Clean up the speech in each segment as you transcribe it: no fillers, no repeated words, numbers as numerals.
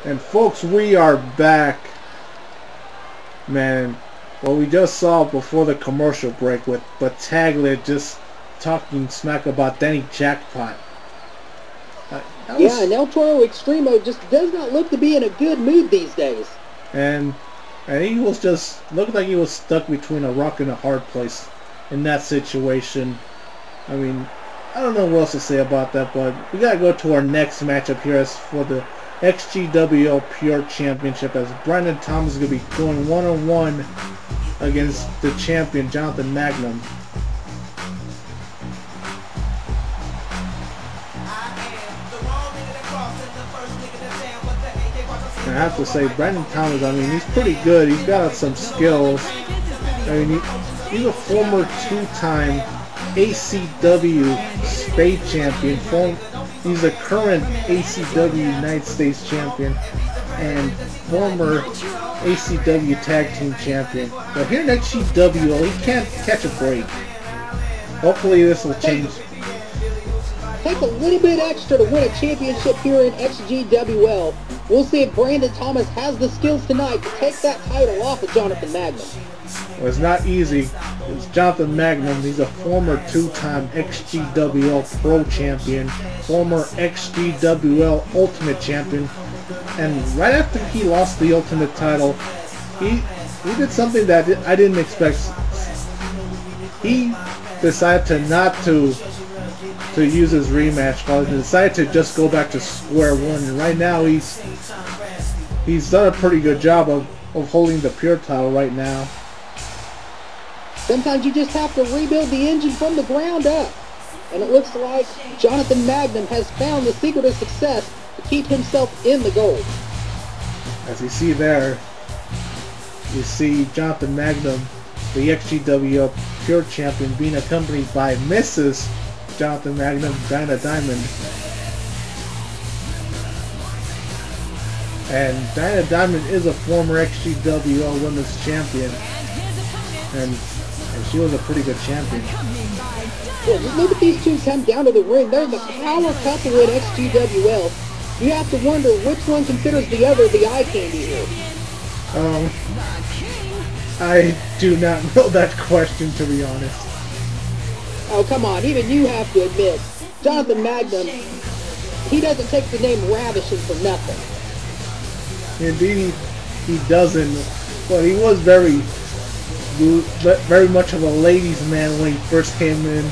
And folks, we are back. Man, what we just saw before the commercial break with Battaglia just talking smack about Danny Jackpot. Yeah, and El Toro Extremo just does not look to be in a good mood these days. And he was just, looked like he was stuck between a rock and a hard place in that situation. I mean, I don't know what else to say about that, but we gotta go to our next matchup here as for the XGWL Pure Championship, as Brandon Thomas is going to be going one-on-one against the champion Jonathan Magnum. And I have to say, Brandon Thomas, I mean, he's pretty good. He's got some skills. I mean, he's a former two-time ACW Spade champion. He's a current ACW United States champion and former ACW Tag Team champion. But here in XGWL, he can't catch a break. Hopefully this will change. Take a little bit extra to win a championship here in XGWL. We'll see if Brandon Thomas has the skills tonight to take that title off of Jonathan Magnum. Well, it's not easy. It's Jonathan Magnum. He's a former two-time XGWL Pro Champion, former XGWL Ultimate Champion, and right after he lost the Ultimate title, he did something that I didn't expect. He decided to use his rematch clause. He decided to just go back to square one, and right now he's done a pretty good job of holding the Pure title right now. Sometimes you just have to rebuild the engine from the ground up. And it looks like Jonathan Magnum has found the secret of success to keep himself in the gold. As you see there, you see Jonathan Magnum, the XGWL Pure Champion, being accompanied by Mrs. Jonathan Magnum, Dinah Diamond. And Dinah Diamond is a former XGWL Women's Champion. And she was a pretty good champion. Well, just look at these two come down to the ring. They're the power couple in XGWL. You have to wonder which one considers the other the eye candy here. I do not know that question, to be honest. Oh, come on. Even you have to admit, Jonathan Magnum, he doesn't take the name Ravishing for nothing. Indeed, he doesn't. But he was very much of a ladies' man when he first came in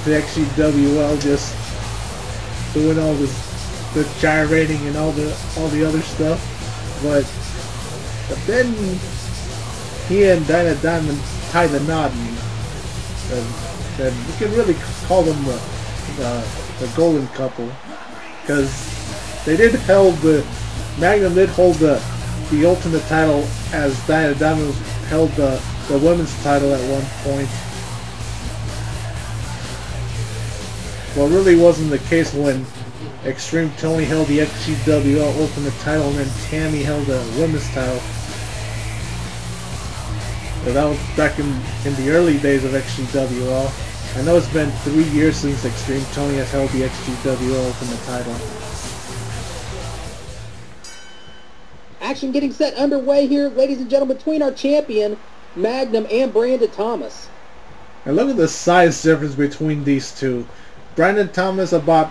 to XGWL, just doing all the gyrating and all the other stuff. But then he and Dinah Diamond tied the knot, and we can really call them the golden couple, because they did hold Magnum did hold the Ultimate title, as Dinah Diamond held the women's title at one point. Well, it really wasn't the case when Extreme Tony held the XGWL Ultimate title and then Tammy held the women's title. But that was back in the early days of XGWL. I know it's been 3 years since Extreme Tony has held the XGWL Ultimate title. Action getting set underway here, ladies and gentlemen, between our champion Magnum and Brandon Thomas. And look at the size difference between these two. Brandon Thomas about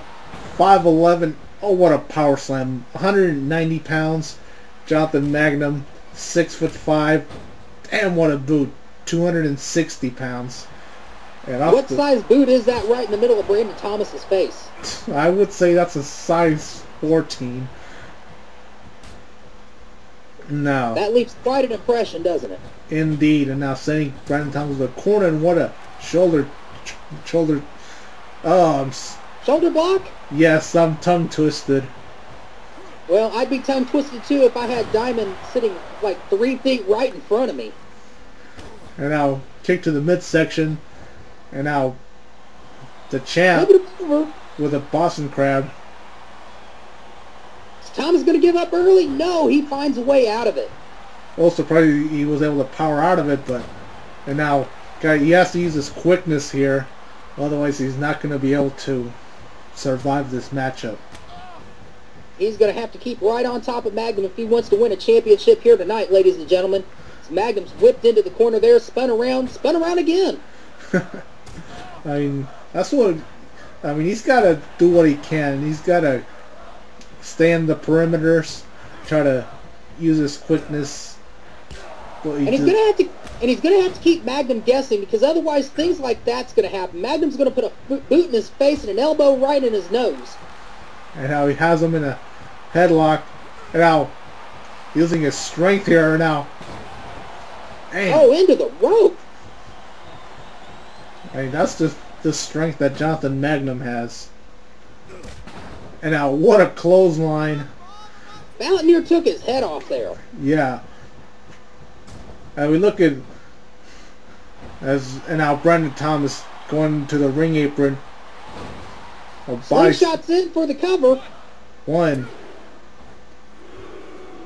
5'11". Oh, what a power slam! 190 pounds. Jonathan Magnum 6'5". Damn, what a boot! 260 pounds. And what size boot is that right in the middle of Brandon Thomas's face? I would say that's a size 14. No. That leaves quite an impression, doesn't it? Indeed. And now sending Brandon Thomas to the corner, and what a shoulder. Shoulder block? Yes, I'm tongue twisted. Well, I'd be tongue twisted too if I had Diamond sitting like 3 feet right in front of me. And now kick to the midsection, and now the champ with a Boston Crab. Is Thomas going to give up early? No, he finds a way out of it. Also, probably he was able to power out of it, and now he has to use his quickness here, otherwise he's not going to be able to survive this matchup. He's going to have to keep right on top of Magnum if he wants to win a championship here tonight, ladies and gentlemen. So Magnum's whipped into the corner there, spun around again. I mean, that's what... I mean, he's got to do what he can. He's got to stay in the perimeters, try to use his quickness. And he's gonna have to keep Magnum guessing, because otherwise things like that's gonna happen. Magnum's gonna put a boot in his face and an elbow right in his nose. And how he has him in a headlock, and now using his strength here now. Damn. Oh, into the rope. I mean, that's just the strength that Jonathan Magnum has. And now, what a clothesline. Mountaineer took his head off there. Yeah. And we look at and now Brandon Thomas going to the ring apron. Slingshot's in for the cover. One.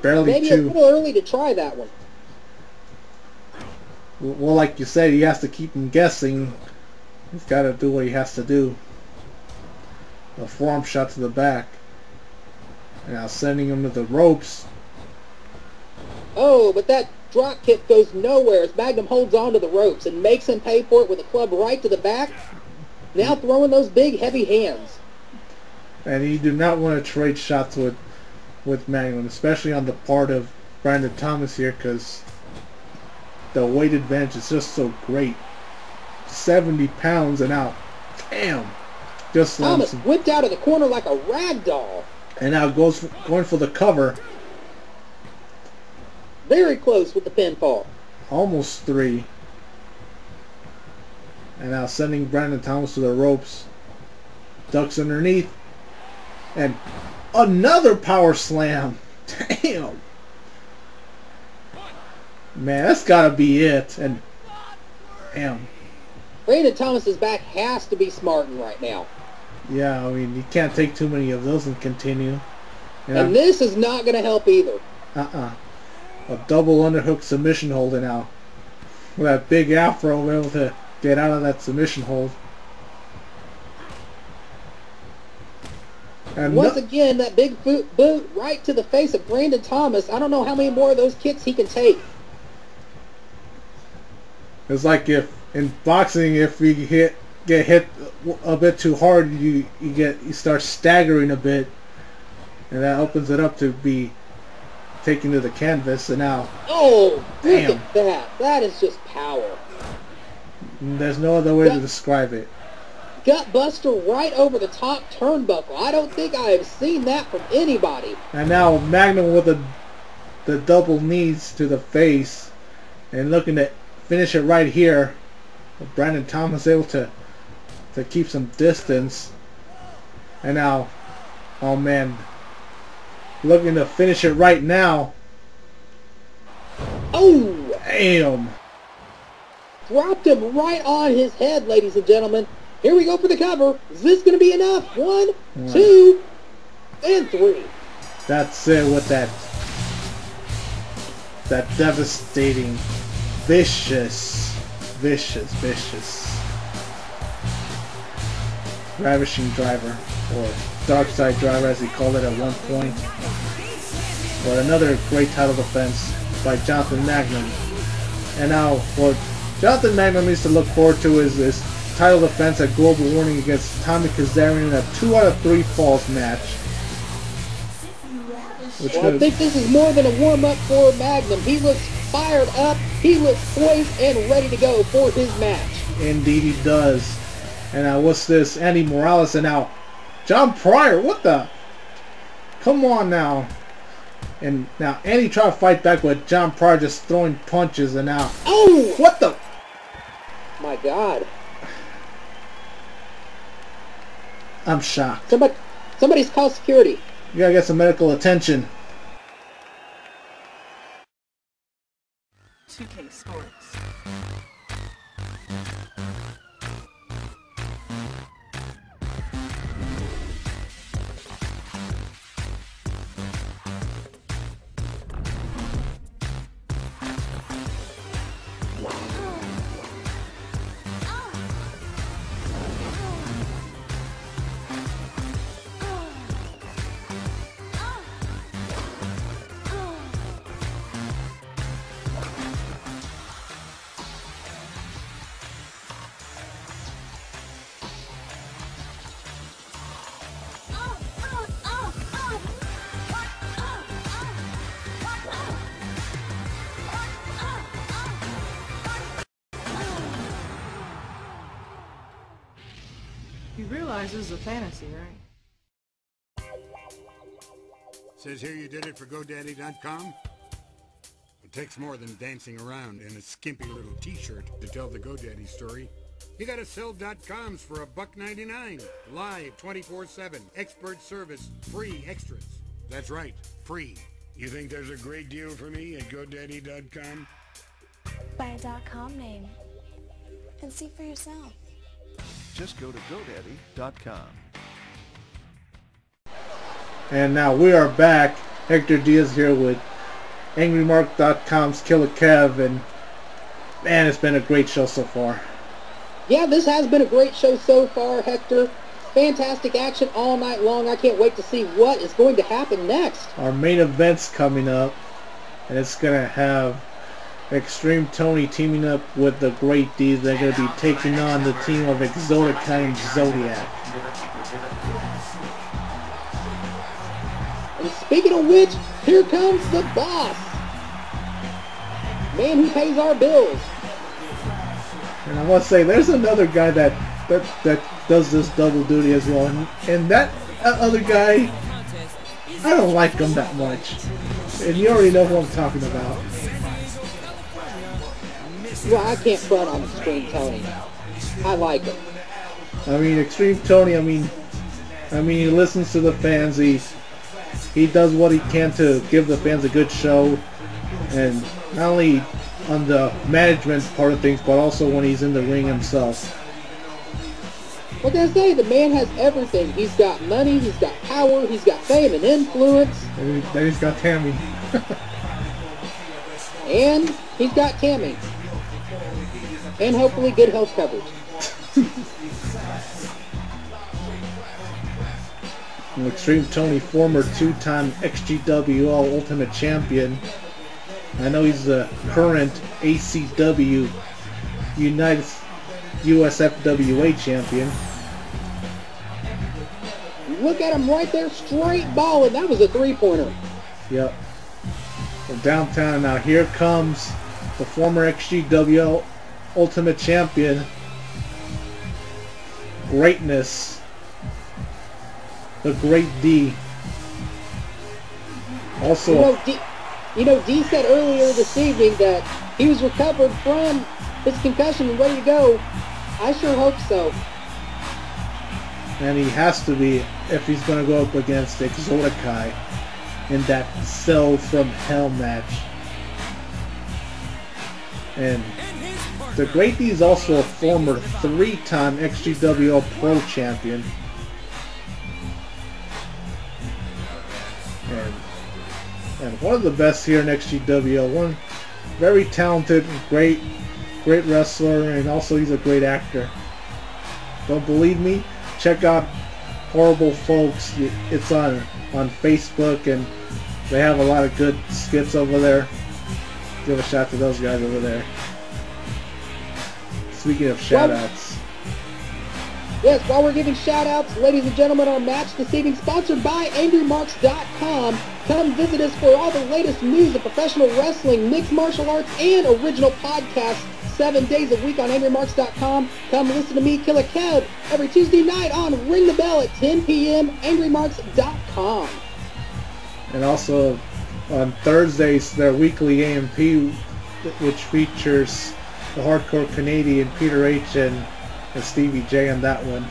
Barely Maybe two. a little early to try that one. Well, like you said, he has to keep him guessing. He's got to do what he has to do. A forearm shot to the back. And now sending him to the ropes. Oh, but that drop kick goes nowhere as Magnum holds on to the ropes and makes him pay for it with a club right to the back. Now throwing those big, heavy hands. And you do not want to trade shots with Magnum, especially on the part of Brandon Thomas here, because the weight advantage is just so great. 70 pounds and out. Damn. Just Thomas whipped out of the corner like a rag doll. And now going for the cover. Very close with the pinfall. Almost three. And now sending Brandon Thomas to the ropes. Ducks underneath. And another power slam. Damn. Man, that's got to be it. And damn. Brandon Thomas's back has to be smarting right now. Yeah, I mean, you can't take too many of those and continue. And this is not going to help either. A double underhook submission hold now. With that big afro, able to get out of that submission hold. And once again, that big boot right to the face of Brandon Thomas. I don't know how many more of those kicks he can take. It's like if in boxing, if you get hit a bit too hard, you start staggering a bit, and that opens it up to be taken to the canvas. And now, oh, damn. Look at that! That is just power. There's no other way to describe it. Gut buster right over the top turnbuckle. I don't think I have seen that from anybody. And now Magnum with the double knees to the face, and looking to finish it right here. But Brandon Thomas able to keep some distance. And now, oh man, looking to finish it right now. Oh! Damn! Dropped him right on his head, ladies and gentlemen. Here we go for the cover. Is this going to be enough? One, two, and three. That's it with that devastating, vicious ravishing driver, or dark side driver as he called it at one point. But another great title defense by Jonathan Magnum. And now what Jonathan Magnum needs to look forward to is this title defense at Global Warning against Tommy Kazarian in a 2 out of 3 falls match. Well, I think this is more than a warm-up for Magnum. He looks fired up, he looks poised and ready to go for his match. Indeed he does. And now what's this? Andy Morales, and now John Pryor, what the? Come on now. And now Andy tried to fight back with John Pryor just throwing punches, and now... Oh! What the? My God. I'm shocked. Somebody's called security. You gotta get some medical attention. 2K Sports. realize this is a fantasy, right? Says here you did it for GoDaddy.com? It takes more than dancing around in a skimpy little t-shirt to tell the GoDaddy story. You gotta sell .coms for $1.99. Live 24/7. Expert service. Free extras. That's right. Free. You think there's a great deal for me at GoDaddy.com? Buy a .com name and see for yourself. Just go to GoDaddy.com. And now we are back. Hector Diaz here with AngryMark.com's Killa Kev, and man, it's been a great show so far. Yeah, this has been a great show so far, Hector. Fantastic action all night long. I can't wait to see what is going to happen next. Our main event's coming up, and it's going to have Extreme Tony teaming up with the Great D's. They're going to be taking on the team of Exotica and Zodiac. And speaking of which, here comes the boss. Man who pays our bills. And I must say, there's another guy that does this double duty as well. And that other guy, I don't like him that much. And you already know who I'm talking about. Well, I can't front on Extreme Tony. I like him. I mean, Extreme Tony, I mean, he listens to the fans. He does what he can to give the fans a good show. And not only on the management part of things, but also when he's in the ring himself. What can I say? The man has everything. He's got money, he's got power, he's got fame and influence. And then he's got Tammy. And he's got Tammy. And hopefully good health coverage. And Extreme Tony, former two-time XGWL Ultimate Champion. I know he's the current ACW United USFWA Champion. Look at him right there, straight balling. That was a three-pointer. Yep. Well, downtown now. Here comes the former XGWL Ultimate Champion. Greatness. The Great D. Also, D said earlier this evening that he was recovered from his concussion and ready to go. I sure hope so. and he has to be if he's going to go up against Exotica in that Cell from Hell match. And the Great D is also a former 3-time XGWL Pro Champion. And one of the best here in XGWL. One very talented, great wrestler, and also he's a great actor. Don't believe me? Check out Horrible Folks. It's on Facebook, and they have a lot of good skits over there. Give a shout to those guys over there. Speaking of shout-outs. Yes, while we're giving shout-outs, ladies and gentlemen, our match this evening, sponsored by AngryMarks.com. Come visit us for all the latest news of professional wrestling, mixed martial arts, and original podcasts 7 days a week on AngryMarks.com. Come listen to me, Killa Kev, every Tuesday night on Ring the Bell at 10 p.m. AngryMarks.com. And also on Thursdays, their weekly AMP, which features the Hardcore Canadian, Peter H. and Stevie J on that one.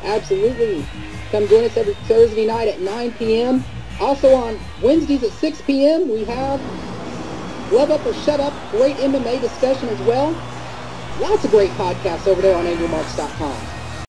Absolutely. Come join us every Thursday night at 9 p.m. Also on Wednesdays at 6 p.m. we have Love Up or Shut Up, great MMA discussion as well. Lots of great podcasts over there on AngryMarks.com.